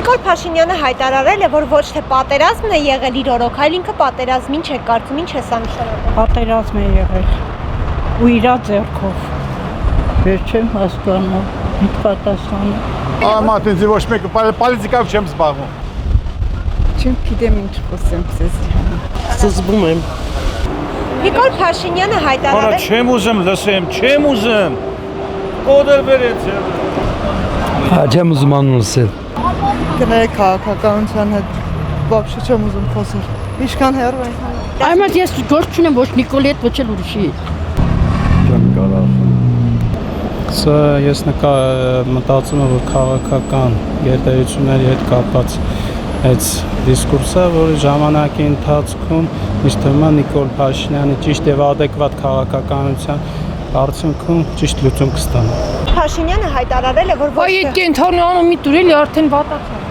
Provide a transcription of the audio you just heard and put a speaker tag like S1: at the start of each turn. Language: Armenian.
S1: Նիկոլ Փաշինյանը հայտարարել է, որ ոչ թե պատերազմն է եղել իր օրոք, այլ ինքը պատերազմին չէ կարծում, ինչ է սա նշանակում։
S2: Պատերազմ է եղել ու իր ձեռքով։ Ես չեմ հասկանում, ինչ պատասխանը։
S3: Ամատենցի ոչ մեկը պոլիտիկայով չեմ զբաղվում։
S2: Չեմ գիտեմ ինչ խոսեմ ձեզ։
S4: Զզվում եմ։
S1: Նիկոլ Փաշինյանը հայտարարել է
S3: Չեմ ուզում լսեմ, չեմ ուզում։ Կոդել վերեց։
S4: Չեմ ուզում անունսել։
S2: Գնայք քաղաքականության հետ բաբշե չեմ ուզում խոսել։ Ինչքան հեռու են։
S5: Այմած ես գործ չունեմ ոչ Նիկոլի հետ, ոչ էլ ուրիշի հետ։
S4: Չեմ կարող։
S6: Սա ես մտածում եմ, որ քաղաքական գերտերությունների հետ կապված այդ դիսկուրսը, որի ժամանակի ընթացքում ինձ թվում է Նիկոլ Փաշինյանը ճիշտ եւ adekvat քաղաքականության արդյունքում ճիշտ լուծում կստանա։
S1: Փաշինյանը հայտարարել է, որ ոչ
S5: Այդ կենթանի անունի դուրելի արդեն վատացա։